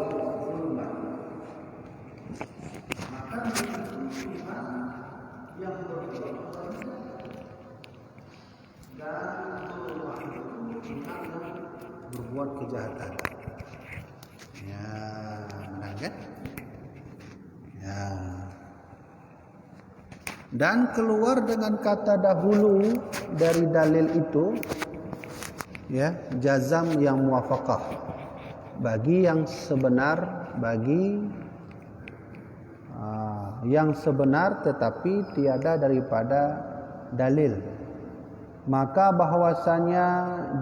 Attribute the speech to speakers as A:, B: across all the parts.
A: zulman. Maka Tuhan yang berbuat dan berbuat kejahatan. Ya, benar kan? Ya. Dan keluar dengan kata dahulu dari dalil itu, ya, jazam yang muwafaqah bagi yang sebenar, bagi yang sebenar tetapi tiada daripada dalil, maka bahwasanya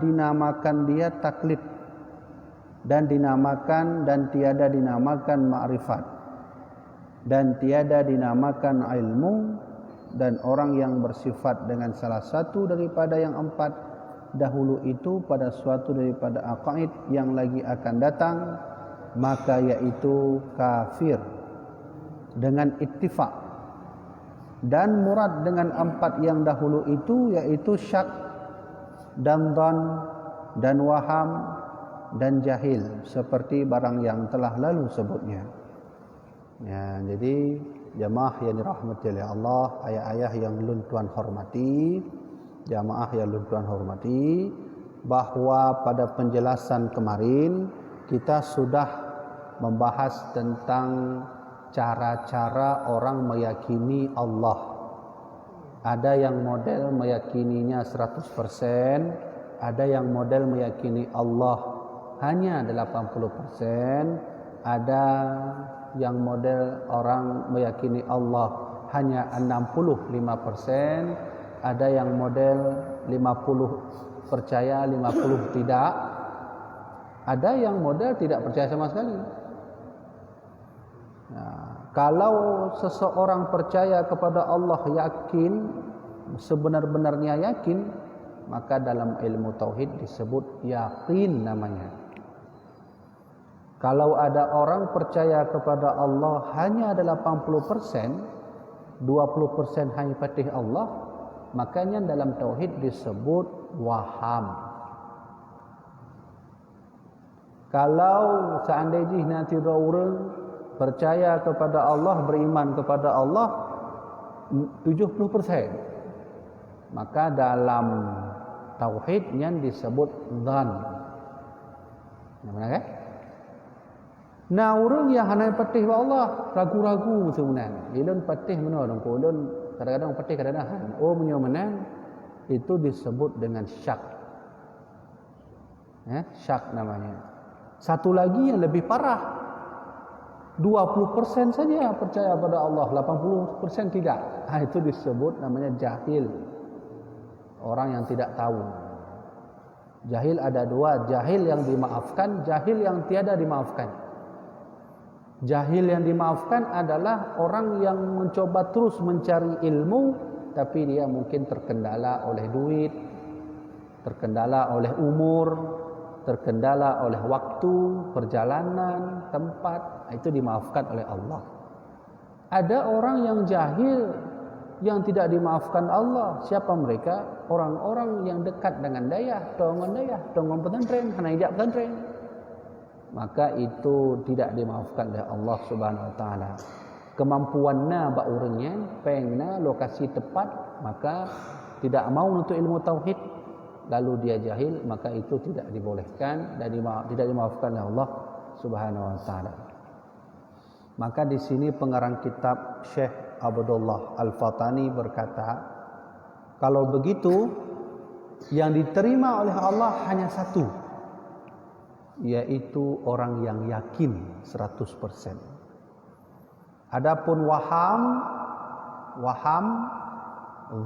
A: dinamakan dia taklid dan dinamakan dan tiada dinamakan ma'rifat dan tiada dinamakan ilmu. Dan orang yang bersifat dengan salah satu daripada yang empat dahulu itu pada suatu daripada aqaid yang lagi akan datang, maka yaitu kafir dengan ittifaq. Dan murad dengan empat yang dahulu itu yaitu syak dan dhan dan waham dan jahil, seperti barang yang telah lalu sebutnya. Ya, jadi jamaah yang dirahmati oleh Allah, ayah-ayah yang lun tuan hormati, jamaah yang lun tuan hormati, bahwa pada penjelasan kemarin kita sudah membahas tentang cara-cara orang meyakini Allah. Ada yang model meyakininya 100%, ada yang model meyakini Allah hanya 80%, ada yang model orang meyakini Allah hanya 65%, ada yang model 50 percaya, 50 tidak, ada yang model tidak percaya sama sekali. Nah, kalau seseorang percaya kepada Allah, yakin, sebenar-benarnya yakin, maka dalam ilmu tauhid disebut yakin namanya. Kalau ada orang percaya kepada Allah hanya 80%, 20% hanya patih Allah, makanya dalam tauhid disebut waham. Kalau seandainya nanti orang percaya kepada Allah, beriman kepada Allah 70%, maka dalam tauhidnya disebut dhan. Benar kan? Nah, orang yang hanya patih wa Allah ragu-ragu sebenarnya. Ilun patih mana orang ko, ilun kadang-kadang patih kadang-kadang. Oh punya menang itu disebut dengan syak. Syak namanya. Satu lagi yang lebih parah. 20% saja percaya pada Allah, 80% tidak. Itu disebut namanya jahil. Orang yang tidak tahu. Jahil ada dua, jahil yang dimaafkan, jahil yang tiada dimaafkan. Jahil yang dimaafkan adalah orang yang mencoba terus mencari ilmu, tapi dia mungkin terkendala oleh duit, terkendala oleh umur, terkendala oleh waktu, perjalanan, tempat. Itu dimaafkan oleh Allah. Ada orang yang jahil yang tidak dimaafkan Allah. Siapa mereka? Orang-orang yang dekat dengan dayah, tongon pesantren, hana ijab pesantren. Maka itu tidak dimaafkan oleh Allah Subhanahu wa taala. Kemampuannya bak orangnya, pengna lokasi tepat, maka tidak mau untuk ilmu tauhid, lalu dia jahil, maka itu tidak dibolehkan dan tidak dimaafkan oleh Allah Subhanahu wa taala. Maka di sini pengarang kitab Syekh Abdullah Al-Fatani berkata, kalau begitu yang diterima oleh Allah hanya satu, yaitu orang yang yakin 100%. Adapun waham,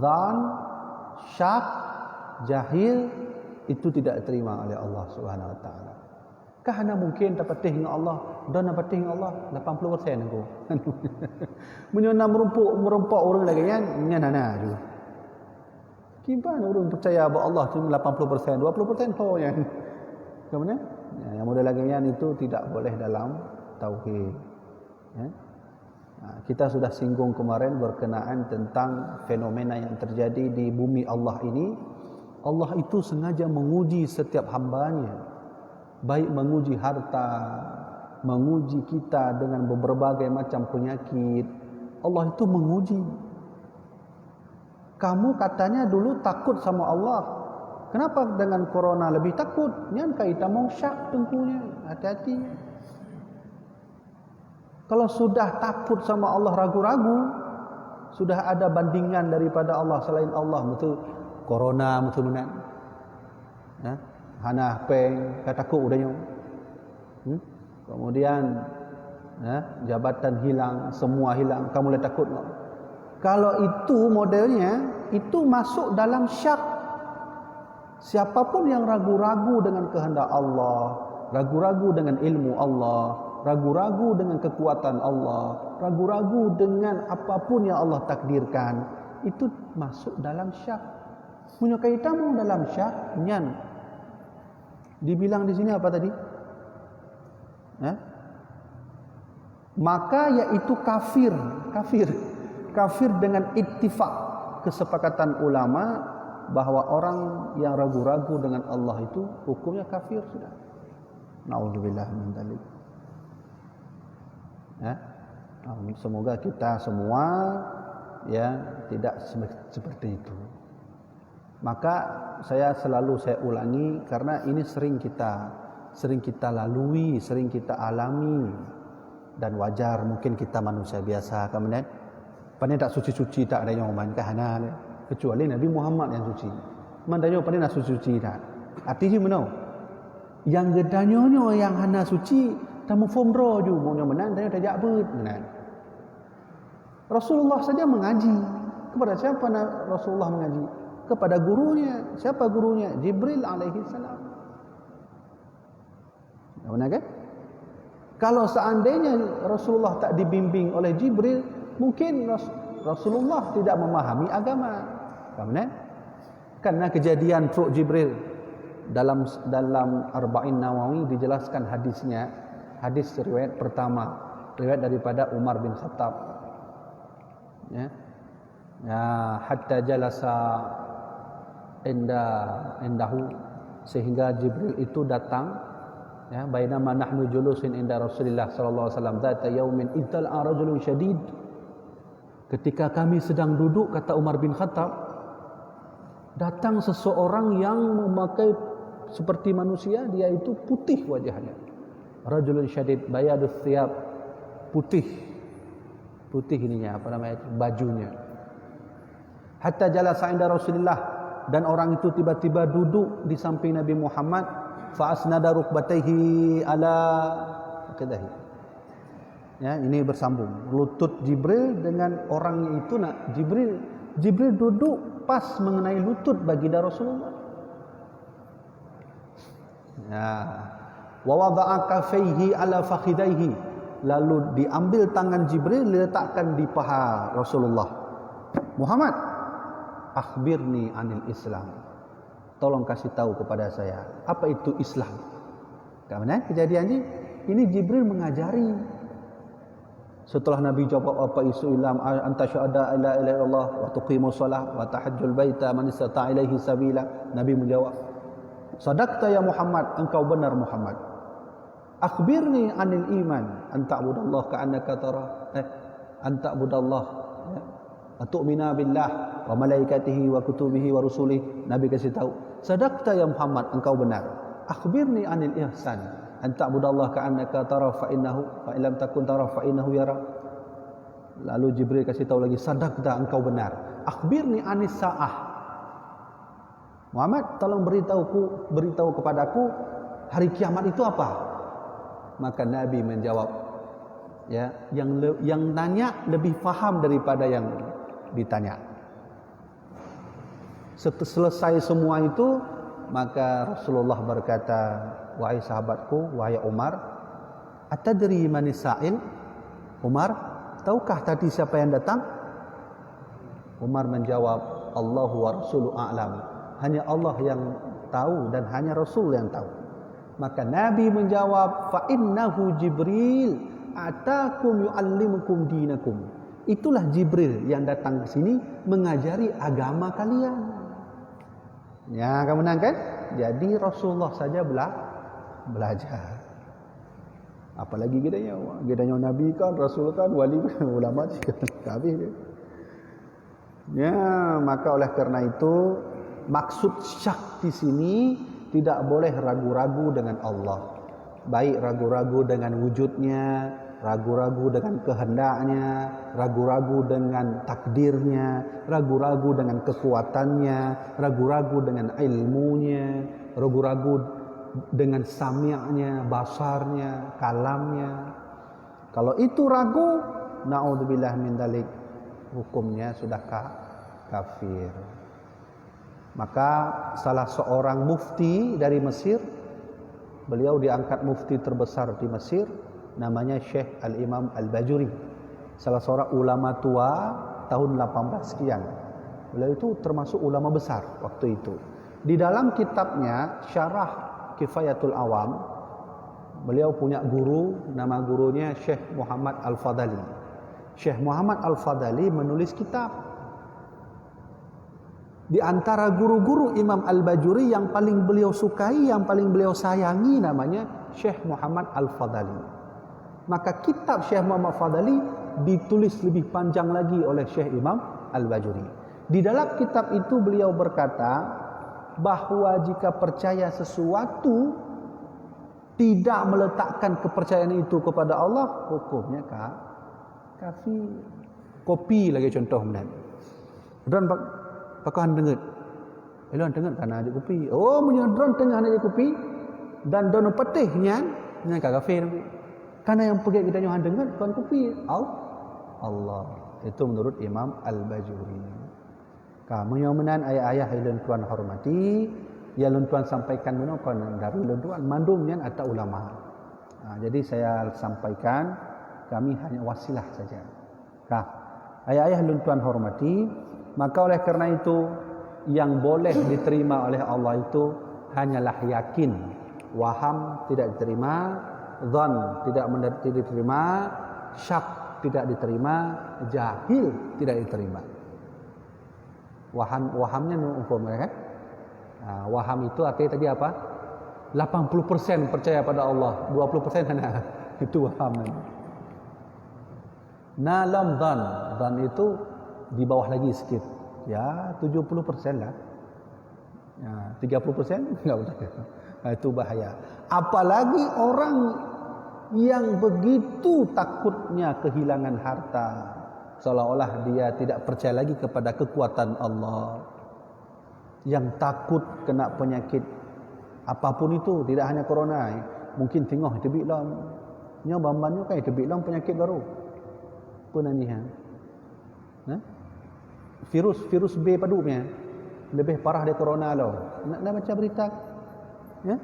A: dhan, syak, jahil itu tidak diterima oleh Allah Subhanahu wa taala. Kahana mungkin terpatih dengan Allah dan terpatih dengan Allah 80% aku. Menyona merumpuk orang lagi nya nana juga. Gimana orang percaya bahwa Allah cuma 80%, 20% ho yang. Kemudian yang model lagi itu tidak boleh dalam tauhid. Ya. Nah, kita sudah singgung kemarin berkenaan tentang fenomena yang terjadi di bumi Allah ini. Allah itu sengaja menguji setiap hambanya, baik menguji harta, menguji kita dengan berbagai macam penyakit. Allah itu menguji. Kamu katanya dulu takut sama Allah. Kenapa dengan corona lebih takut? Nyan kita mau syak tengkunya. Hati-hati. Kalau sudah takut sama Allah ragu-ragu, sudah ada bandingan daripada Allah selain Allah, betul corona betul benar. Hana peng kata takut udahnya. Kemudian jabatan hilang, semua hilang, kamu boleh takut tak? Kalau itu modelnya, itu masuk dalam syak. Siapapun yang ragu-ragu dengan kehendak Allah, ragu-ragu dengan ilmu Allah, ragu-ragu dengan kekuatan Allah, ragu-ragu dengan apapun yang Allah takdirkan, itu masuk dalam syak. Punya kaitanmu dalam syak, nyan. Dibilang di sini apa tadi? Maka yaitu kafir dengan ittifaq, kesepakatan ulama bahwa orang yang ragu-ragu dengan Allah itu hukumnya kafir sudah. Nauzubillah min dzalik. Semoga kita semua tidak seperti itu. Maka saya ulangi karena ini sering kita lalui, sering kita alami, dan wajar mungkin kita manusia biasa. Kemudian pandai tak suci-suci tak ada yang mankahana kecuali Nabi Muhammad yang suci. Mandanya pandai nak suci-suci tak. Artinya mana? Yang gedanyonyo yang hana suci tamu fomro ju maunya menan tanya tajak bet menan. Rasulullah saja mengaji. Kepada siapa Rasulullah mengaji? Kepada gurunya. Siapa gurunya? Jibril alaihi salam. Benar kan? Kalau seandainya Rasulullah tak dibimbing oleh Jibril, mungkin Rasulullah tidak memahami agama. Benar? Karena kejadian Truk Jibril dalam Arba'in Nawawi dijelaskan hadisnya. Hadis riwayat pertama, riwayat daripada Umar bin Khattab. Hatta jalasa indahu, sehingga Jibril itu datang. Bainama nahnu julusin inda Rasulillah sallallahu alaihi wasallam dzata yaumin idzal rajulun syadid. Ketika kami sedang duduk, kata Umar bin Khattab, datang seseorang yang memakai seperti manusia, dia itu putih wajahnya. Rajulun syadid bayadus thiyab, putih ininya, apa namanya, bajunya. Hatta jalasa inda Rasulillah, dan orang itu tiba-tiba duduk di samping Nabi Muhammad. Fa asnada rukbatayhi ala kadahi. Ini bersambung lutut Jibril dengan orangnya itu. Jibril duduk pas mengenai lutut baginda Rasulullah. Wa wada'a kaffaihi ala fakhidaihi, lalu diambil tangan Jibril diletakkan di paha Rasulullah. Muhammad, akhbirni anil Islam. Tolong kasih tahu kepada saya, apa itu Islam? Karena kejadiannya ini Jibril mengajari. Setelah Nabi jawab apa isu Islam, anta syahada la ilaha illallah wa tuqimus shalah wa tahajjul baita man istata'a ilaihi sabila. Nabi menjawab, sadaqta ya Muhammad, engkau benar Muhammad. Akhbirni anil iman, anta ta'budallah ka'annaka tara, anta ta'budallah wa tu'mina billah wa malaikatihi wa kutubihi wa rusulihi. Nabi kasih tahu, sadaqta ya Muhammad, engkau benar. Akhbirni anil ihsan, an ta'budallah ka'annaka tara fa innahu fa illam takun tara fa innahu yara. Lalu Jibril kasih tahu lagi, sadaqta, engkau benar. Akhbirni anis sa'ah. Muhammad, tolong beritahu kepadaku hari kiamat itu apa? Maka Nabi menjawab, yang nanya lebih faham daripada yang ditanya. Selesai semua itu, maka Rasulullah berkata, wahai sahabatku, wahai Umar, atadri manis sa'il? Umar, tahukah tadi siapa yang datang? Umar menjawab, Allahu wa rasuluhu a'lam. Hanya Allah yang tahu dan hanya Rasul yang tahu. Maka Nabi menjawab, fa innahu Jibril atakum yu'allimukum dinakum. Itulah Jibril yang datang ke sini mengajari agama kalian. Ya, kamu menang kan? Jadi Rasulullah saja belajar. Apalagi gedanya nabi kan, rasul kan, wali kan, ulama kan, habis dia. Ya, maka oleh karena itu maksud syak di sini tidak boleh ragu-ragu dengan Allah. Baik ragu-ragu dengan wujudnya, ragu-ragu dengan kehendaknya, ragu-ragu dengan takdirnya, ragu-ragu dengan kekuatannya, ragu-ragu dengan ilmunya, ragu-ragu dengan sami'nya, basarnya, kalamnya. Kalau itu ragu, na'udzubillah min dzalik, hukumnya sudah kafir. Maka salah seorang mufti dari Mesir, beliau diangkat mufti terbesar di Mesir, namanya Syekh Al-Imam Al-Bajuri, salah seorang ulama tua tahun 18 sekian. Beliau itu termasuk ulama besar waktu itu. Di dalam kitabnya Syarah Kifayatul Awam, beliau punya guru, nama gurunya Syekh Muhammad Al-Fadali. Syekh Muhammad Al-Fadali menulis kitab. Di antara guru-guru Imam Al-Bajuri yang paling beliau sukai, yang paling beliau sayangi, namanya Syekh Muhammad Al-Fadali. Maka kitab Syekh Muhammad Al-Fadali ditulis lebih panjang lagi oleh Syekh Imam Al-Bajuri. Di dalam kitab itu beliau berkata bahwa jika percaya sesuatu tidak meletakkan kepercayaan itu kepada Allah, hukumnya kafir. Kopi lagi contoh benar. Dan pakai dengar. Elon dengar karena ada kopi. Oh, menyadran tengah ada kopi dan dono petihnya nya kafir. Karena yang pergi kita nyohan dengar tuan kopi. Allah. Itu menurut Imam Al-Bajuri. Kamu yang menan ayah-ayah ilun tuan hormati, ya ilun tuan sampaikan menokon dari ilun tuan mandumnya atau ulama. Jadi saya sampaikan kami hanya wasilah saja. Ayah-ayah ilun tuan hormati, maka oleh karena itu yang boleh diterima oleh Allah itu hanyalah yakin, waham tidak diterima, dzan tidak diterima, syak tidak diterima, jahil tidak diterima. Wahamnya umpam kan? Waham itu artinya tadi apa? 80% percaya pada Allah, 20% hanya itu waham. Nalam dzan itu di bawah lagi sedikit. Ya, 70% lah. Ya, 30% enggak boleh. Itu bahaya. Apalagi orang yang begitu takutnya kehilangan harta, seolah-olah dia tidak percaya lagi kepada kekuatan Allah, yang takut kena penyakit apapun itu, tidak hanya corona, mungkin tengok tebik lam nya bambannya kan tebik lam penyakit baru penanihan, virus B padunya lebih parah dari corona loh. Nak baca berita ya,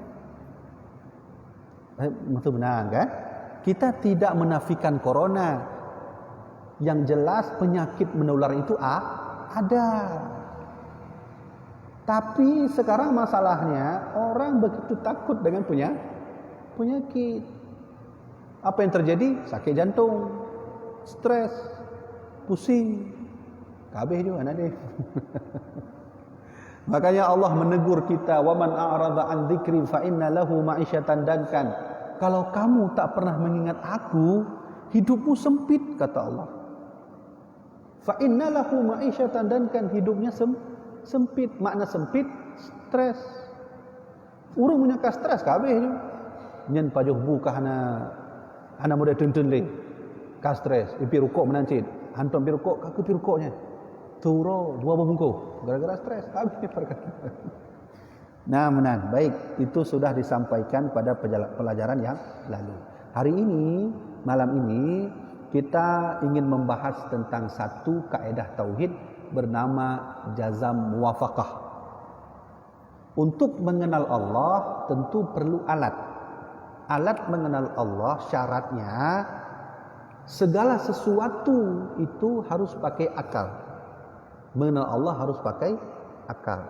A: betul benar kan? Kita tidak menafikan corona. Yang jelas penyakit menular itu ada. Tapi sekarang masalahnya orang begitu takut dengan penyakit. Apa yang terjadi? Sakit jantung, stres, pusing. Kabeh juga anak dia. Makanya Allah menegur kita, "Wa man a'rada an dzikri fa inna lahu ma'isyatan dankan." Kalau kamu tak pernah mengingat aku, hidupmu sempit, kata Allah. Fa inna lahu ma'isyatan dankan, hidupnya sempit. Makna sempit, stres. Urang punya stres kabeh je. Nyen pajuh buka hana muda tuntun le. Ka stres, pi rukuk menancit. Hantam pi rukuk, ka pi rukuknya. Turo 2 bungkuk gara-gara stres habis perkara. Nah, menan. Baik, itu sudah disampaikan pada pelajaran yang lalu. Hari ini, malam ini kita ingin membahas tentang satu kaedah tauhid bernama jazam muwafaqah. Untuk mengenal Allah tentu perlu alat. Alat mengenal Allah syaratnya segala sesuatu itu harus pakai akal. Mengenal Allah harus pakai akal.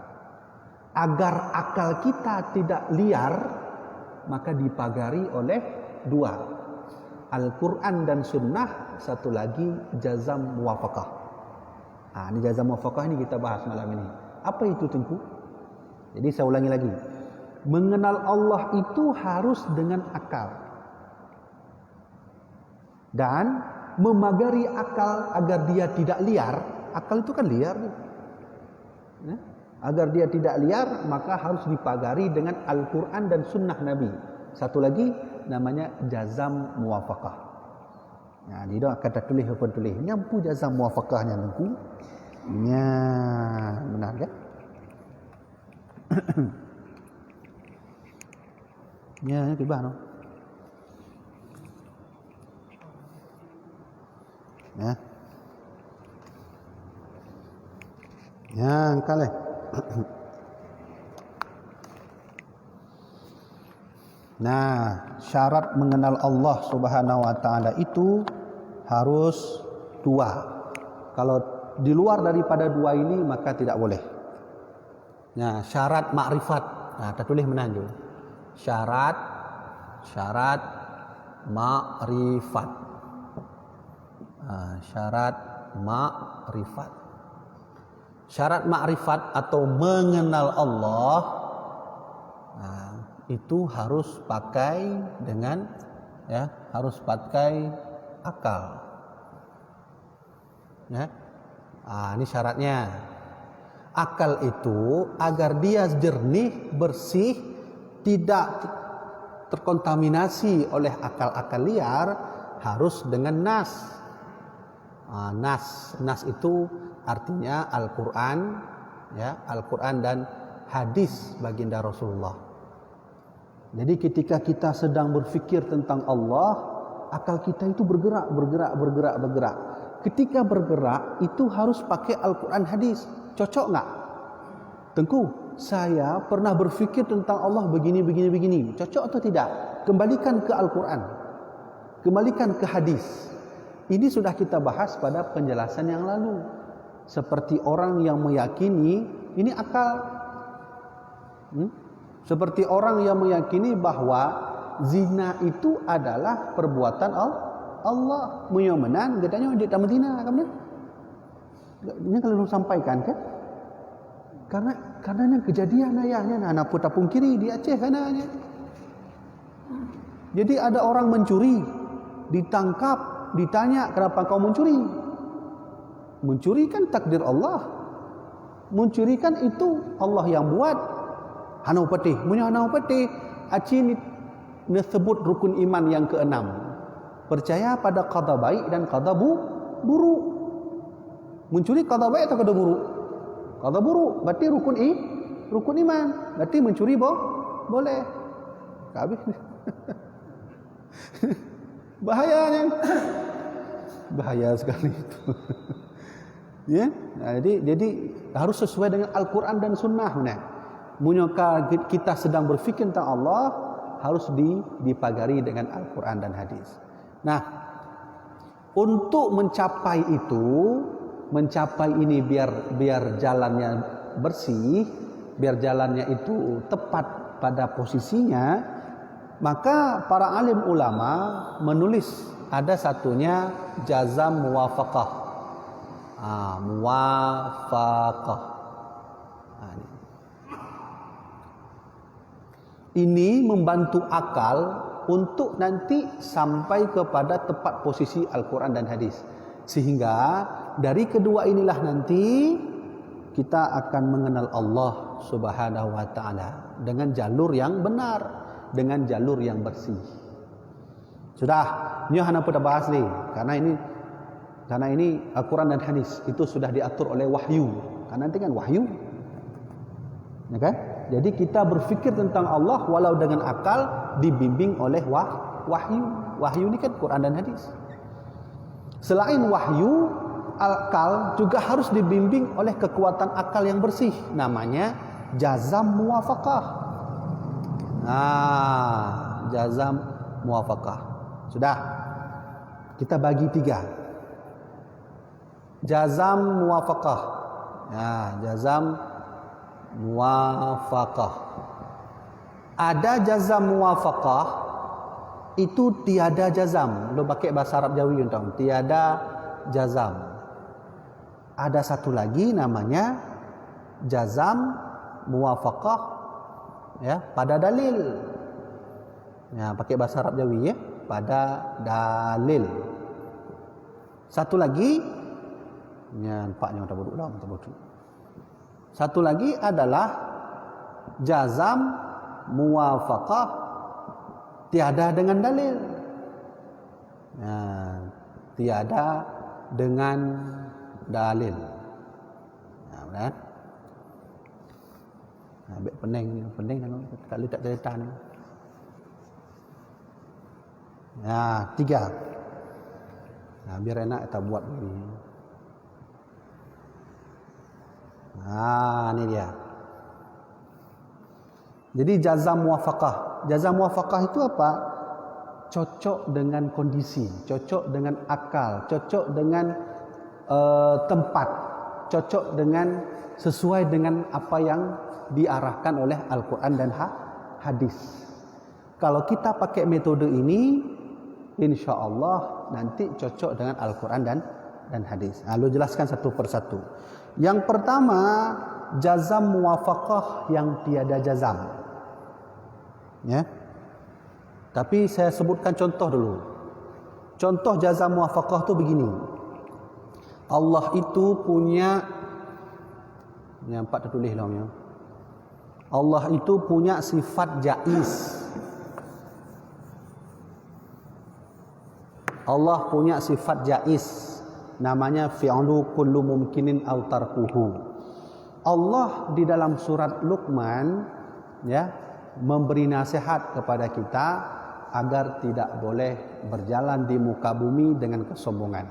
A: Agar akal kita tidak liar, maka dipagari oleh 2. Al-Quran dan Sunnah, satu lagi jazam muwafaqah. Ini jazam muwafaqah ini kita bahas malam ini. Apa itu Tengku? Jadi saya ulangi lagi. Mengenal Allah itu harus dengan akal. dan memagari akal agar dia tidak liar. Akal itu kan liar, ya? Agar dia tidak liar, maka harus dipagari dengan Al-Quran dan Sunnah Nabi. Satu lagi namanya jazam muwafaqah. Nah, dia akan tulis apa tulis. Nyampu jazam muwafaqahnya nengku. Ya, benar kan? Ya, kibah no. Ya. Ya, kale. Nah, syarat mengenal Allah Subhanahu wa taala itu harus dua. Kalau di luar daripada dua ini maka tidak boleh. Nah, syarat makrifat. Nah, kita tulis menanju. Syarat makrifat. Syarat makrifat. Syarat makrifat atau mengenal Allah itu harus pakai dengan harus pakai akal. Ya. Ini syaratnya. Akal itu agar dia jernih, bersih, tidak terkontaminasi oleh akal-akal liar, harus dengan nas. Nas itu artinya Al-Quran, ya, Al-Quran dan hadis baginda Rasulullah. Jadi ketika kita sedang berfikir tentang Allah, akal kita itu bergerak. Ketika bergerak itu harus pakai Al-Quran hadis. Cocok nggak? Tengku, saya pernah berfikir tentang Allah begini. Cocok atau tidak? Kembalikan ke Al-Quran. Kembalikan ke hadis. Ini sudah kita bahas pada penjelasan yang lalu. Seperti orang yang meyakini, ini akal. Seperti orang yang meyakini bahwa zina itu adalah perbuatan Allah. Muyomenan, katanya di Tamadina, kan? Ini kalau sampaikan kan? Karena ini kejadian ayahnya, anak putra pungkiri di Aceh kananya. Jadi ada orang mencuri, ditangkap, ditanya kenapa kau mencuri? Mencuri kan takdir Allah. Mencuri kan itu Allah yang buat. Hanau petih, punya hanau petih. Aceh ni disebut rukun iman yang keenam. Percaya pada qada baik dan qada buruk. Mencuri qada baik atau qada buruk? Qada buruk, berarti rukun iman. Berarti mencuri boleh. Habis. Bahayanya. Bahaya sekali itu. Ya, nah, jadi harus sesuai dengan Al-Quran dan Sunnah. Munyaka kita sedang berfikir tentang Allah, harus dipagari dengan Al-Quran dan hadis. Nah, untuk mencapai ini biar jalannya bersih, biar jalannya itu tepat pada posisinya, maka para alim ulama menulis ada satunya jazam muwafaqah. Muwafaqah. Ini membantu akal untuk nanti sampai kepada tepat posisi Al-Quran dan hadis. Sehingga dari kedua inilah nanti kita akan mengenal Allah Subhanahu wa taala dengan jalur yang benar, dengan jalur yang bersih. Sudah, ini hanya kita bahas nih, karena ini Al-Quran dan hadis itu sudah diatur oleh wahyu. Karena nanti kan wahyu. Ya kan? Jadi kita berfikir tentang Allah walau dengan akal dibimbing oleh wahyu. Wahyu ini kan Quran dan hadis. Selain wahyu, akal juga harus dibimbing oleh kekuatan akal yang bersih. Namanya jazam muwafaqah. Jazam muwafaqah. Sudah. Kita bagi 3. Jazam muwafaqah. Jazam muwafaqah. Ada jazam muwafaqah, itu tiada jazam. Lo pakai bahasa Arab Jawi untuk tiada jazam. Ada satu lagi namanya jazam muwafaqah, ya, pada dalil. Ya, pakai bahasa Arab Jawi, ya, pada dalil. Satu lagi, nampaknya udah bodoh. Satu lagi adalah jazam muwafaqah tiada dengan dalil. Tiada dengan dalil. Benar? Ambil pening kan tak cerita ni. 3. Biar enak kita buat begini. Ini dia. Jadi jazam muwafaqah. Jazam muwafaqah itu apa? Cocok dengan kondisi, cocok dengan akal, cocok dengan tempat, cocok dengan sesuai dengan apa yang diarahkan oleh Al-Quran dan hadis. Kalau kita pakai metode ini, insya Allah nanti cocok dengan Al-Quran dan hadis. Lalu jelaskan satu persatu. Yang pertama, jazam muwafaqah yang tiada jazam. Ya. Tapi saya sebutkan contoh dulu. Contoh jazam muwafaqah itu begini. Allah itu punya, yang 4 tertulis lah. Allah itu punya sifat jaiz. Allah punya sifat jaiz. Namanya fi'lu kullu mumkinin aw tarkuhu. Allah di dalam surat Luqman ya memberi nasihat kepada kita agar tidak boleh berjalan di muka bumi dengan kesombongan.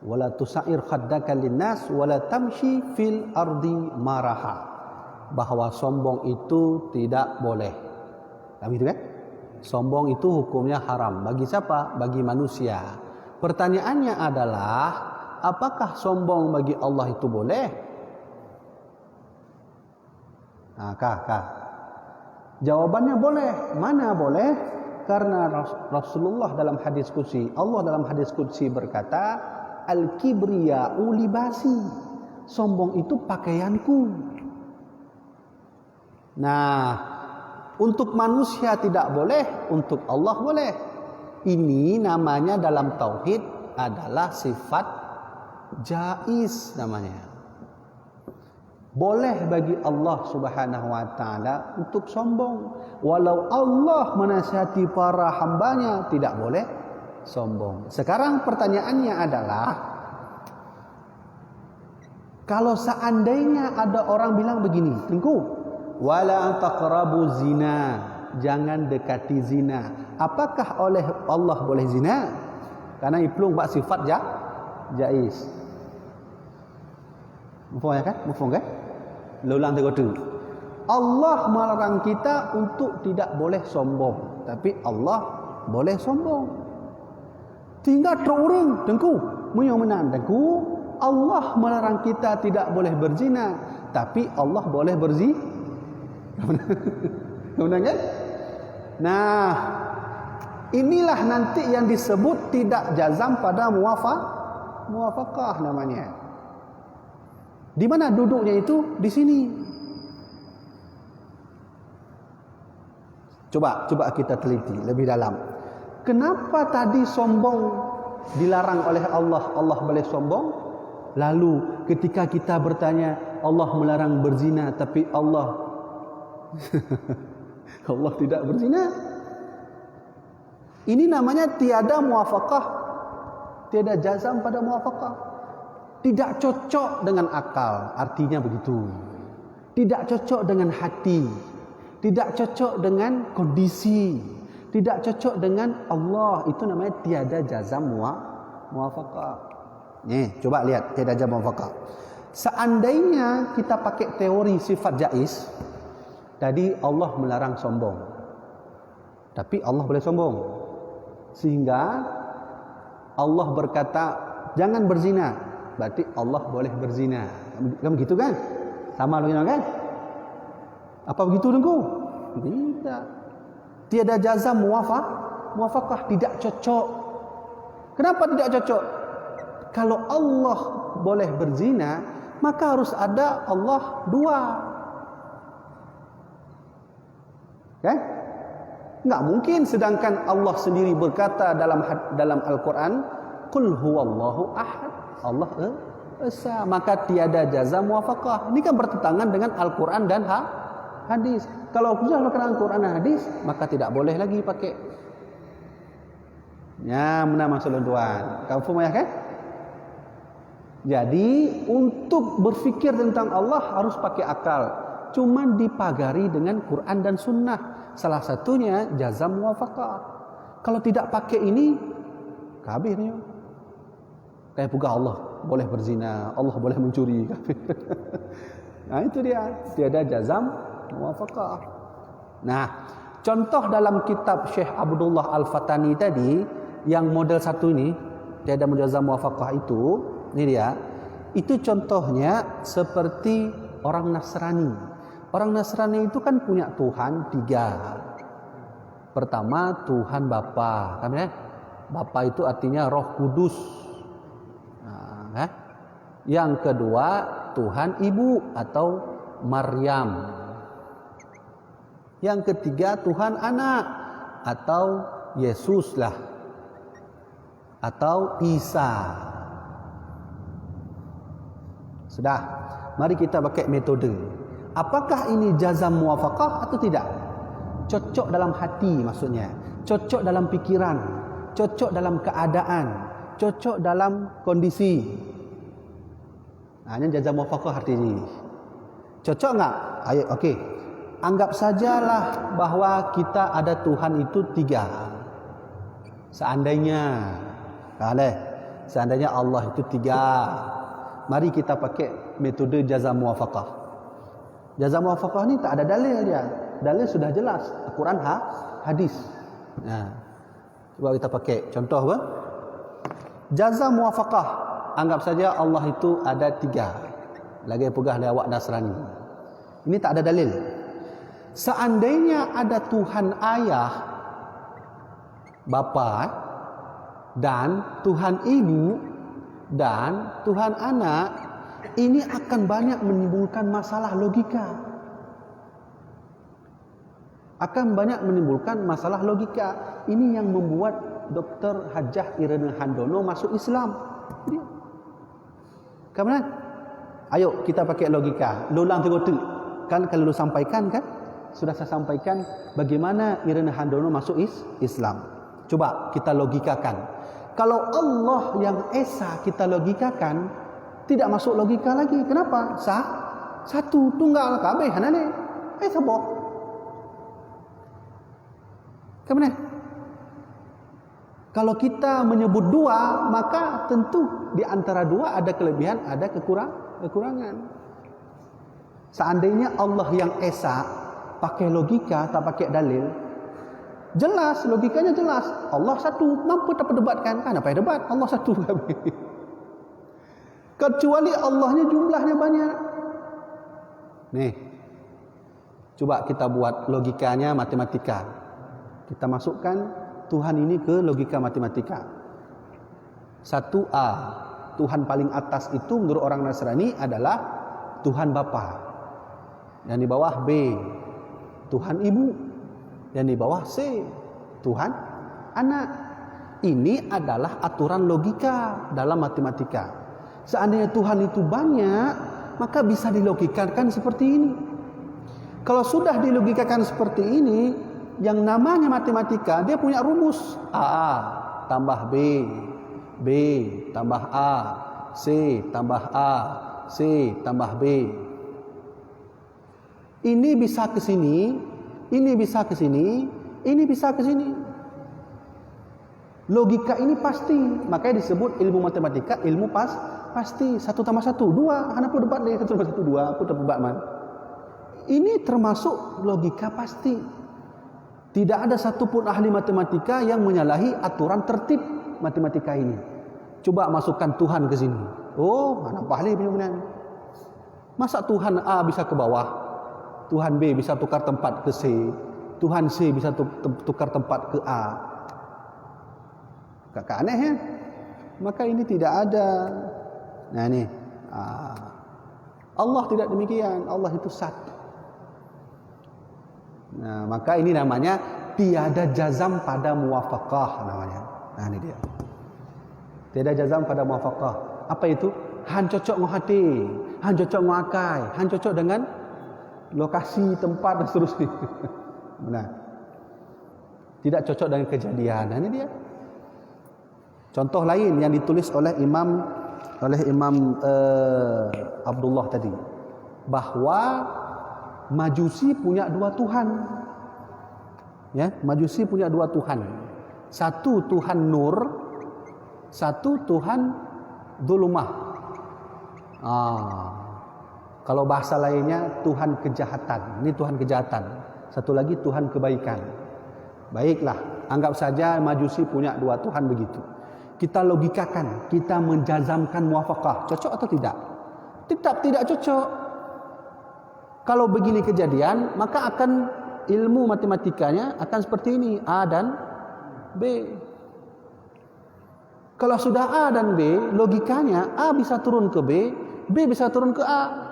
A: Wala tusair khaddaka linnas wala tamshi fil ardi maraha. Bahwa sombong itu tidak boleh. Begitu kan? Sombong itu hukumnya haram. Bagi siapa? Bagi manusia. Pertanyaannya adalah, apakah sombong bagi Allah itu boleh? Jawabannya boleh. Mana boleh? Karena Rasulullah dalam hadis qudsi, Allah dalam hadis qudsi berkata, al-kibriya'u libasi. Sombong itu pakaianku. Nah, untuk manusia tidak boleh, untuk Allah boleh. Ini namanya dalam tauhid adalah sifat jaiz namanya. Boleh bagi Allah Subhanahu wa taala untuk sombong. Walau Allah menasihati para hambanya, tidak boleh sombong. Sekarang pertanyaannya adalah, kalau seandainya ada orang bilang begini, Tengku, wala taqrabu zina, jangan dekati zina. Apakah oleh Allah boleh zina? Karena iplung bak sifat jaiz. Mufaham kan? Mufaham kan? Ulang tu. Allah melarang kita untuk tidak boleh sombong, tapi Allah boleh sombong. Tinggal terurung Tengku, munyong menan Tengku, Allah melarang kita tidak boleh berzina, tapi Allah boleh berzina. Benar kan? Nah, inilah nanti yang disebut tidak jazam pada muwafaqah namanya. Di mana duduknya itu? Di sini. Coba kita teliti lebih dalam. Kenapa tadi sombong dilarang oleh Allah? Allah boleh sombong. Lalu ketika kita bertanya, Allah melarang berzina, tapi Allah tidak berzina. Ini namanya tiada muwafaqah, tiada jazam pada muwafaqah. Tidak cocok dengan akal, artinya begitu. Tidak cocok dengan hati, tidak cocok dengan kondisi, tidak cocok dengan Allah. Itu namanya tiada jazam muwafaqah. Nih, coba lihat tiada jazam muwafaqah. Seandainya kita pakai teori sifat jaiz, tadi Allah melarang sombong, tapi Allah boleh sombong. Sehingga Allah berkata jangan berzina, berarti Allah boleh berzina. Kan begitu kan? Sama dengan kan? Apa begitu Tengku? Tidak. Tiada jazam muwafaqah, tidak cocok. Kenapa tidak cocok? Kalau Allah boleh berzina, maka harus ada Allah dua. Kan? Enggak mungkin sedangkan Allah sendiri berkata dalam Al-Quran, qul huwallahu ahad, Allah esa, maka tiada jazam muwafaqah. Ini kan bertentangan dengan Al-Quran dan hadis. Kalau sudah berkenaan Al-Quran dan hadis, maka tidak boleh lagi pakai. Ya, mana maksud tuan? Kamu faham ya kan? Jadi untuk berfikir tentang Allah harus pakai akal. Cuma dipagari dengan Quran dan Sunnah. Salah satunya jazam muwafaqah. Kalau tidak pakai ini, kabirnya. Kayak pugah Allah boleh berzina, Allah boleh mencuri. Nah itu dia, tiada jazam muwafaqah. Nah, contoh dalam kitab Syekh Abdullah Al-Fatani tadi, yang model satu ini, tiada jazam muwafaqah itu, ini dia. Itu contohnya seperti orang Nasrani. Orang Nasrani itu kan punya Tuhan 3. Pertama Tuhan Bapa, kan ya? Bapa itu artinya Roh Kudus. Yang kedua Tuhan Ibu atau Maryam. Yang ketiga Tuhan Anak atau Yesus lah, atau Isa. Sudah, mari kita pakai metode. Apakah ini jazam muwafaqah atau tidak? Cocok dalam hati maksudnya, cocok dalam pikiran, cocok dalam keadaan, cocok dalam kondisi. Hanya jazam muwafaqah arti ini. Cocok enggak? Ayo, okey. Anggap sajalah bahwa kita ada Tuhan itu 3. Seandainya, seandainya Allah itu 3. Mari kita pakai metode jazam muwafaqah. Jazam muwafaqah ni tak ada dalil dia. Dalil sudah jelas, Al-Quran, hadis. Nah, coba kita pakai contoh apa? Jazam muwafaqah. Anggap saja Allah itu ada 3. Lagi pegah lewat Nasrani. Ini tak ada dalil. Seandainya ada Tuhan Ayah, Bapa, dan Tuhan Ibu, dan Tuhan Anak, ini akan banyak menimbulkan masalah logika. Akan banyak menimbulkan masalah logika. Ini yang membuat Dr. Hajjah Irene Handono masuk Islam. Kemudian, ayo kita pakai logika. Lulang tergotu. Kan kalau lu sampaikan kan, sudah saya sampaikan bagaimana Irene Handono masuk Islam. Coba kita logikakan. Kalau Allah yang Esa kita logikakan, tidak masuk logika lagi. Kenapa? Satu tunggal kabeh hanane. Sabok. Kemudian, kalau kita menyebut 2, maka tentu di antara 2 ada kelebihan, ada kekurangan. Seandainya Allah yang Esa pakai logika, tak pakai dalil, jelas, logikanya jelas. Allah satu, mampu tak perdebatkan. Kan apa yang debat? Allah satu. Kecuali Allahnya jumlahnya banyak. Nih, coba kita buat logikanya matematika. Kita masukkan Tuhan ini ke logika matematika. 1A, Tuhan paling atas itu menurut orang Nasrani adalah Tuhan Bapa. Yang di bawah B, Tuhan Ibu. Yang di bawah C, Tuhan Anak. Ini adalah aturan logika dalam matematika. Seandainya Tuhan itu banyak, maka bisa dilogikakan seperti ini. Kalau sudah dilogikakan seperti ini, yang namanya matematika, dia punya rumus. A tambah B, B tambah A, C tambah A, C tambah B. Ini bisa ke sini, ini bisa ke sini, ini bisa ke sini. Logika ini pasti. Makanya disebut ilmu matematika ilmu pasti. 1 tambah 1, 2. Kenapa debat dia 1 tambah 1, 2? Apa debat man? Ini termasuk logika pasti. Tidak ada satupun ahli matematika yang menyalahi aturan tertib matematika ini. Coba masukkan Tuhan ke sini. Oh, anak ahli benar-benar. Masa Tuhan A bisa ke bawah, Tuhan B bisa tukar tempat ke C, Tuhan C bisa tukar tempat ke A? Kakak aneh ya? Maka ini tidak ada. Nah ini, Allah tidak demikian. Allah itu satu. Nah, maka ini namanya tiada jazam pada muwafaqah namanya. Nah, ini dia. Tiada jazam pada muwafaqah. Apa itu? Han cocok dengan hati, han cocok dengan akal, han cocok dengan lokasi, tempat dan seterusnya. Benar. Tidak cocok dengan kejadian. Ini dia. Contoh lain yang ditulis oleh Imam Abdullah tadi, bahawa Majusi punya dua Tuhan. Ya, Majusi punya dua Tuhan. Satu Tuhan Nur, satu Tuhan Zulumah. Kalau bahasa lainnya Tuhan kejahatan. Ini Tuhan kejahatan. Satu lagi Tuhan kebaikan. Baiklah, anggap saja Majusi punya dua Tuhan begitu. Kita logikakan, kita menjazamkan muwafaqah. Cocok atau tidak? Tetap tidak cocok. Kalau begini kejadian, maka akan ilmu matematikanya akan seperti ini, A dan B. Kalau sudah A dan B, logikanya A bisa turun ke B, B bisa turun ke A.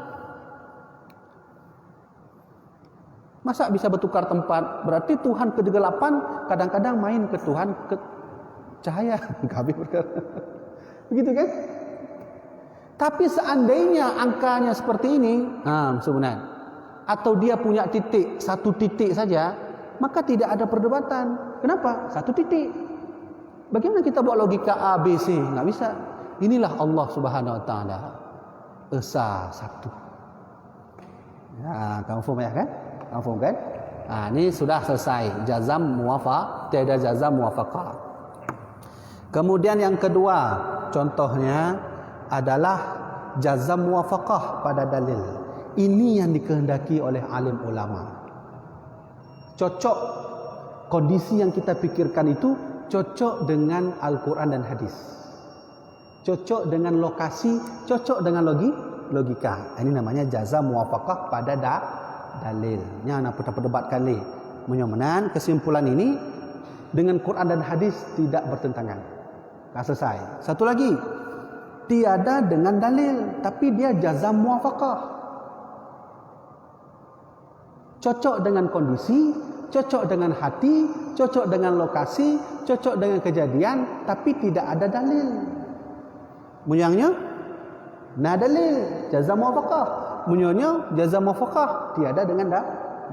A: Masa bisa bertukar tempat? Berarti Tuhan ke-8 kadang-kadang main ke Tuhan ke cahaya. Begitu kan? Tapi seandainya angkanya seperti ini, sebenarnya, atau dia punya titik, satu titik saja, maka tidak ada perdebatan. Kenapa? Satu titik. Bagaimana kita buat logika A, B, C? Nggak bisa. Inilah Allah Subhanahu Wa Taala. Esa satu. Ya, kamu faham ya kan? Kamu faham kan? Ini sudah selesai. Jazam muwafaq, tiada jazam muwafaqah. Kemudian yang kedua, contohnya adalah jazam muwafaqah pada dalil. Ini yang dikehendaki oleh alim ulama. Cocok, kondisi yang kita pikirkan itu cocok dengan Al-Quran dan hadis. Cocok dengan lokasi, cocok dengan logika. Ini namanya jazam muwafaqah pada dalil. Yang nak perdebatkan ni. Menyomenan kesimpulan ini dengan Quran dan hadis tidak bertentangan. Selesai. Satu lagi, tiada dengan dalil, tapi dia jazam muwafaqah. Cocok dengan kondisi, cocok dengan hati, cocok dengan lokasi, cocok dengan kejadian, tapi tidak ada dalil. Munyangnya, nah dalil, jazam muwafaqah. Munyangnya, jazam muwafaqah, tiada dengan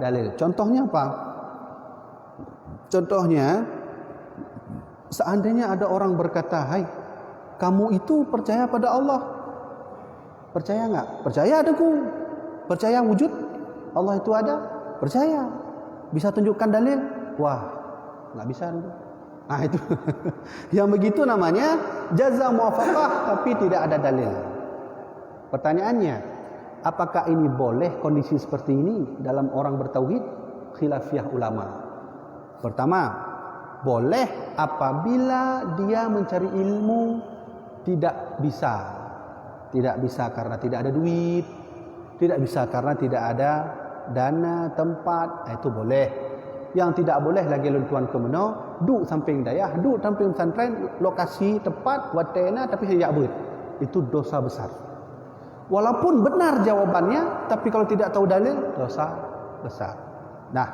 A: dalil. Contohnya apa? Contohnya, seandainya ada orang berkata, hai, kamu itu percaya pada Allah. Percaya enggak? Percaya adaku. Percaya wujud Allah itu ada? Percaya. Bisa tunjukkan dalil? Wah, enggak bisa. Itu. Yang begitu namanya jazam muwafaqah tapi tidak ada dalil. Pertanyaannya, apakah ini boleh kondisi seperti ini dalam orang bertauhid? Khilafiyah ulama. Pertama, boleh apabila dia mencari ilmu tidak bisa. Tidak bisa karena tidak ada duit, tidak bisa karena tidak ada dana, tempat, itu boleh. Yang tidak boleh lagi luntuan ke mana, duk samping dayah, duk samping pesantren, lokasi, tempat, watena tapi tidak ber. Itu dosa besar. Walaupun benar jawabannya, tapi kalau tidak tahu dalil, dosa besar. Nah,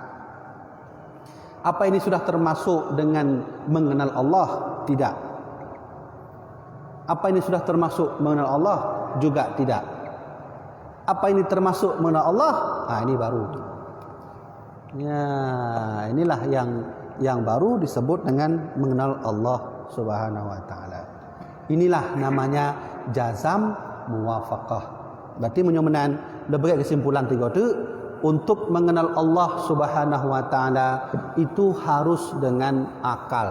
A: apa ini sudah termasuk dengan mengenal Allah? Tidak. Apa ini sudah termasuk mengenal Allah? Juga tidak. Apa ini termasuk mengenal Allah? Ini baru. Ya, inilah yang baru disebut dengan mengenal Allah Subhanahu Wa Taala. Inilah namanya jazam muwafaqah. Berarti menyomenan beri kesimpulan tiga itu. Untuk mengenal Allah Subhanahu Wa Taala itu harus dengan akal.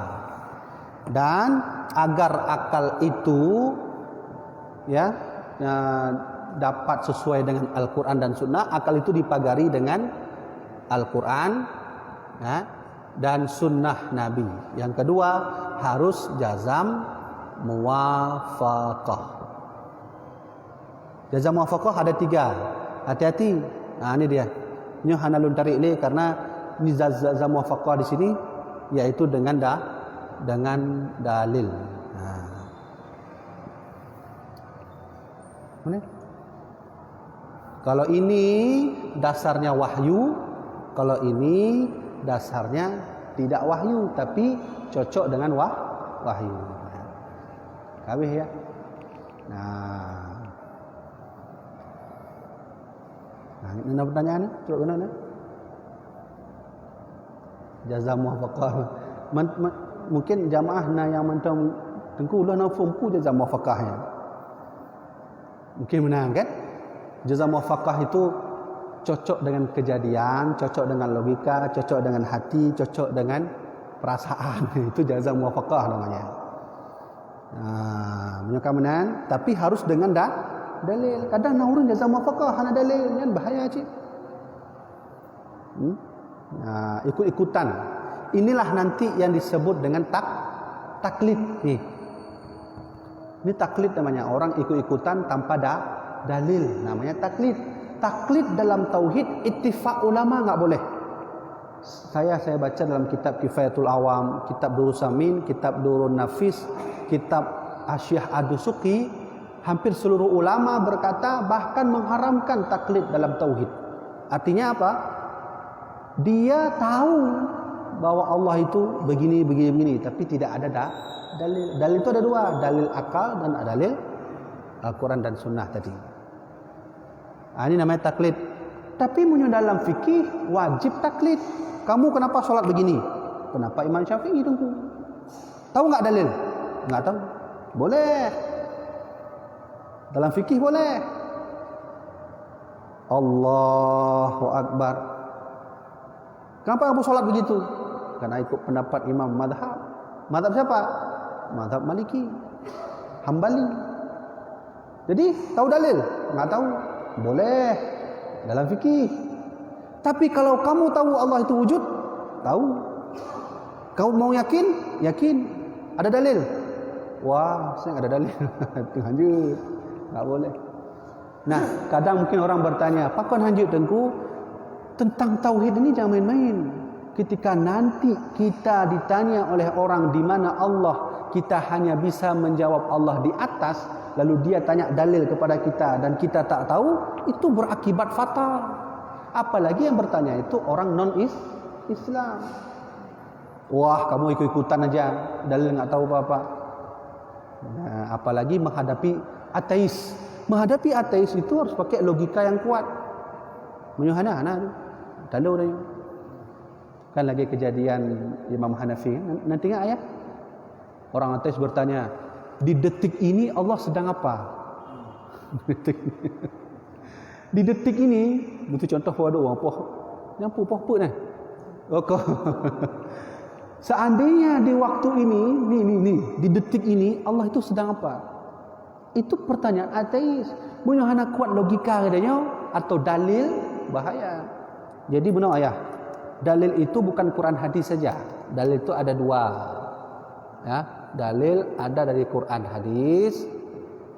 A: Dan agar akal itu dapat sesuai dengan Al-Quran dan Sunnah, akal itu dipagari dengan Al-Quran dan Sunnah Nabi. Yang kedua harus jazam muwafaqah. Jazam muwafaqah ada 3. Hati-hati. Ini dia. Ini hanalun tarik ni karena ini jazam muwafaqah di sini yaitu dengan dalil. Kalau ini dasarnya wahyu, kalau ini dasarnya tidak wahyu tapi cocok dengan wahyu. Habis ya. Nah. Nah, ini ada pertanyaan ni? Cuba guna ni. Jazam muwafaqah. Mungkin jamaah yang mentang tengku ulah nak fumpu jazam muwafaqahnya. Mungkin menang kan? Jazam muwafaqah itu cocok dengan kejadian, cocok dengan logika, cocok dengan hati, cocok dengan perasaan. Itu jazam muwafaqah namanya. Menyokong menang, tapi harus dengan dalil. Kadang naurun jazam muwafaqah hana dalil, kan bahaya cik. Ikut-ikutan. Inilah nanti yang disebut dengan taklid nih. Ini taklid namanya, orang ikut-ikutan tanpa dalil, namanya taklid. Taklid dalam tauhid ittifaq ulama enggak boleh. Saya baca dalam kitab Kifayatul Awam, kitab Durrus Samin, kitab Durrun Nafis, kitab Asy-Syaikh Ad-Dusuqi, hampir seluruh ulama berkata bahkan mengharamkan taklid dalam tauhid. Artinya apa? Dia tahu bahwa Allah itu begini, tapi tidak ada dalil. Dalil itu ada dua, dalil akal dan dalil Al-Quran dan Sunnah tadi. Ini namanya taklid. Tapi dalam fikih wajib taklid. Kamu kenapa solat begini? Kenapa Imam Syafi'i tunggu? Tahu nggak dalil? Nggak tahu. Boleh. Dalam fikih boleh. Allahu Akbar. Kenapa kamu solat begitu? Karena ikut pendapat Imam Madhab. Madhab siapa? Madhab Maliki, Hambali. Jadi tahu dalil? Nggak tahu. Boleh dalam fikih. Tapi kalau kamu tahu Allah itu wujud, tahu. Kau mau yakin? Yakin. Ada dalil? Wah, saya nggak ada dalil. Lanjut. Nggak boleh. Nah, kadang mungkin orang bertanya, apa kan lanjut tengku? Tentang tauhid ini jangan main-main. Ketika nanti kita ditanya oleh orang di mana Allah, kita hanya bisa menjawab Allah di atas, lalu dia tanya dalil kepada kita dan kita tak tahu, itu berakibat fatal. Apalagi yang bertanya itu orang non-Islam. Wah, kamu ikut-ikutan aja, dalil nggak tahu apa-apa. Nah, apalagi menghadapi ateis. Menghadapi ateis itu harus pakai logika yang kuat. Menyuhana tahu dah. Kan lagi kejadian Imam Hanafi. Nanti ingat ayat. Orang ateis bertanya, di detik ini Allah sedang apa? Di detik ini, itu contoh pada orang nyampu apa ni? Seandainya di waktu ini, di detik ini Allah itu sedang apa? Itu pertanyaan ateis. Punya hana kuat logika katanya atau dalil, bahaya. Jadi benar ayah. Dalil itu bukan Quran hadis saja. Dalil itu ada dua. Ya, dalil ada dari Quran hadis,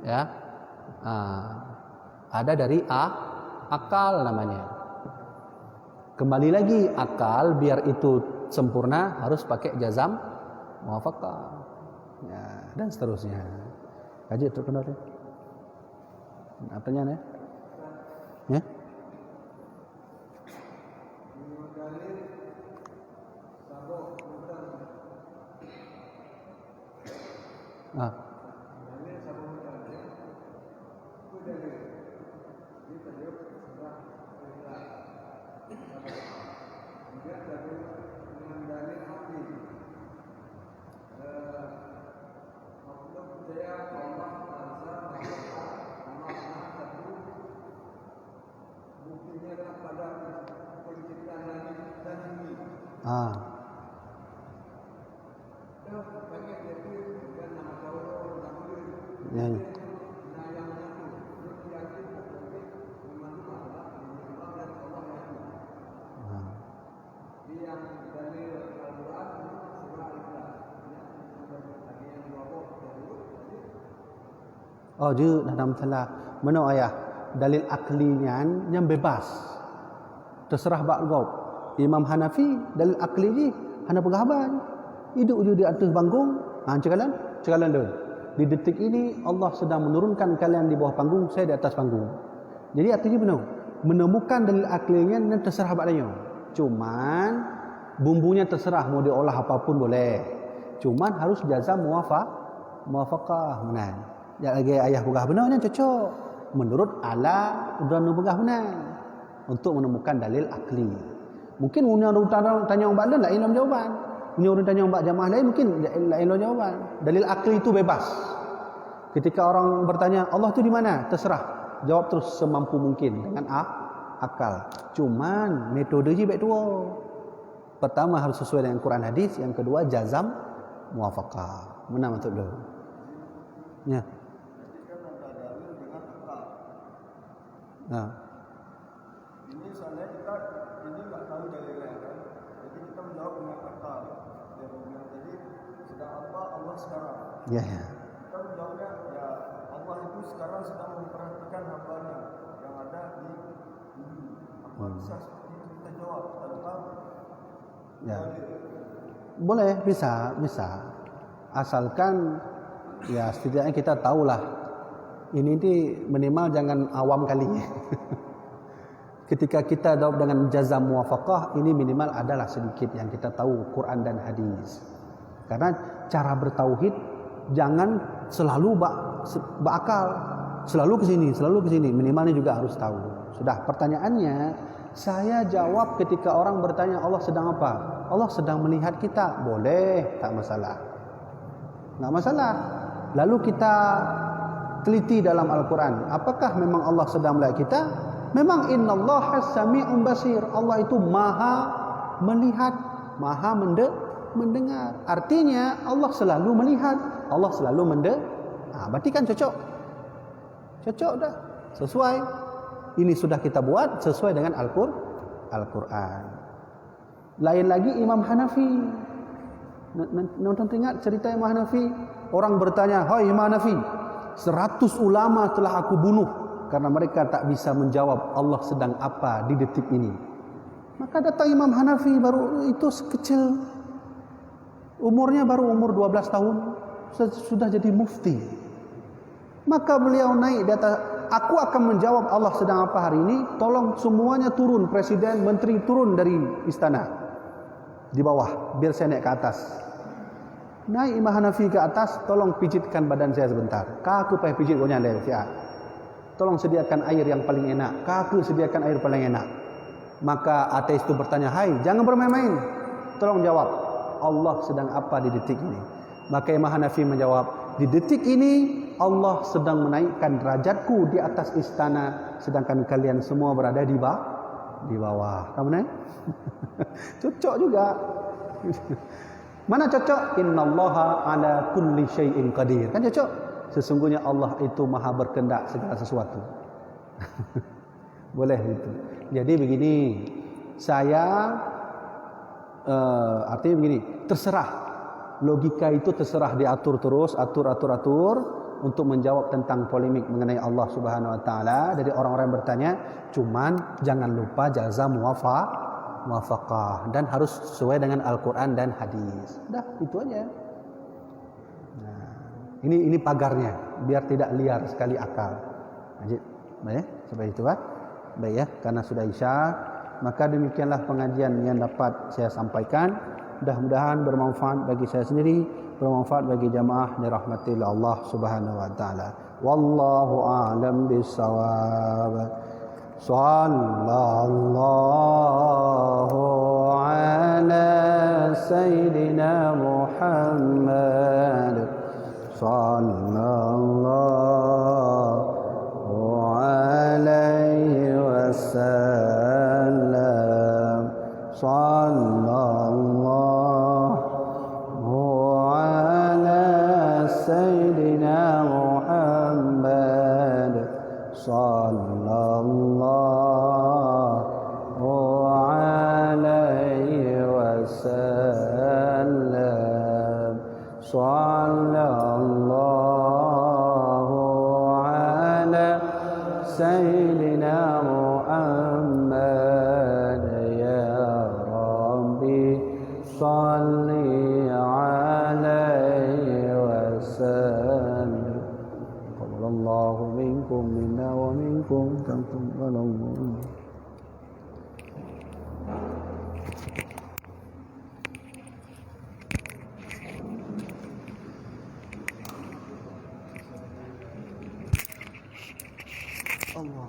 A: ya. Ada dari akal namanya. Kembali lagi akal biar itu sempurna harus pakai jazam muwafaqah. Ya, dan seterusnya. Kaji terkenal ya. Apanya nih? Ya? Ya. Oh, je dalam salah. Mana ayah? Dalil aklinya yang bebas. Terserah bak gau. Imam Hanafi dalil akli je, hana penghaban. Hidup je di atas panggung. Cekalan dah. Di detik ini Allah sedang menurunkan kalian di bawah panggung, saya di atas panggung. Jadi artinya benar. Menemukan dalil aklinya dan terserah bak dia. Cuman bumbunya terserah mau diolah apapun boleh. Cuman harus jazam muwafaqah benar. Jak lagi ayah pegah benarnya cocok menurut ala dan pegah benar untuk menemukan dalil akli. Mungkin orang tanya orang lain lain dalam jawaban. Orang tanya orang jamaah lain mungkin lain dalam jawaban. Dalil akli itu bebas. Ketika orang bertanya Allah itu di mana? Terserah. Jawab terus semampu mungkin dengan akal. Cuman metode je baik dua. Pertama harus sesuai dengan Quran hadis, yang kedua jazam muwafaqah. Mana maksud dia? Ya. Nah.
B: Ini soalnya kita ini nggak tahu dalilnya kan, jadi kita menjawab dengan akal. Dia bilang tadi sedang apa Allah sekarang?
A: Ya. Ya.
B: Kita menjawabnya ya Allah itu sekarang sedang memperhatikan hambanya yang ada di bumi. Apa bisa seperti itu kita jawab tanpa
A: Ya. Boleh, bisa. Asalkan ya setidaknya kita tahulah. Ini minimal jangan awam kali. Ketika kita jawab dengan jazam muwafaqah, ini minimal adalah sedikit yang kita tahu Quran dan hadis. Karena cara bertauhid jangan selalu berakal, selalu ke sini, minimalnya juga harus tahu. Sudah, pertanyaannya saya jawab ketika orang bertanya Allah sedang apa? Allah sedang melihat kita. Boleh, tak masalah. Enggak masalah. Lalu kita teliti dalam Al-Quran, apakah memang Allah sedang melihat kita? Memang innallaha sami'un basir. Allah itu maha melihat, maha mendengar. Artinya Allah selalu melihat, Allah selalu mendengar. Berarti kan cocok. Cocok dah. Sesuai. Ini sudah kita buat sesuai dengan Al-Quran. Lain lagi Imam Hanafi. Nonton ingat cerita Imam Hanafi? Orang bertanya, "Hai Imam Hanafi, 100 ulama telah aku bunuh karena mereka tak bisa menjawab Allah sedang apa di detik ini." Maka datang Imam Hanafi, baru itu sekecil umurnya, baru umur 12 tahun sudah jadi mufti. Maka beliau naik di atas, "Aku akan menjawab Allah sedang apa hari ini. Tolong semuanya turun, presiden, menteri turun dari istana di bawah, biar saya naik ke atas." Naik Imam Hanafi ke atas, "Tolong pijitkan badan saya sebentar. Aku pengen pijit gonya le siap. Tolong sediakan air yang paling enak. Aku sediakan air paling enak." Maka ateis itu bertanya, "Hai, jangan bermain-main. Tolong jawab, Allah sedang apa di detik ini?" Maka Imam Hanafi menjawab, "Di detik ini Allah sedang menaikkan derajatku di atas istana, sedangkan kalian semua berada di bawah." Kamu naik? Cocok juga. Mana cocok? Innallaha ala kulli syai'in qadir. Kan cocok. Sesungguhnya Allah itu maha berkehendak segala sesuatu. Boleh itu. Jadi begini, saya artinya begini, terserah. Logika itu terserah diatur terus, atur untuk menjawab tentang polemik mengenai Allah Subhanahu wa taala dari orang-orang yang bertanya. Cuman jangan lupa jazam muwafaqah dan harus sesuai dengan Al-Qur'an dan hadis. Dah, itu aja. Nah, ini pagarnya biar tidak liar sekali akal. Lanjut. Baik, sampai itu baik ya, karena sudah Isya, maka demikianlah pengajian yang dapat saya sampaikan. Mudah-mudahan bermanfaat bagi saya sendiri, bermanfaat bagi jamaah dirahmati oleh Allah Subhanahu wa taala. Wallahu a'lam bissawab. Sallallahu ala sayyidina Muhammad. Sallallahu alaihi wasallam. Sallallahu ala sayyidina Muhammad. Sallallahu alaihi wasallam. Sallallahu ala sayyidina Muhammad. Salli alaihi wasallam. Qaballahu minkum minna wa minkum taqabbalallahu. Allah.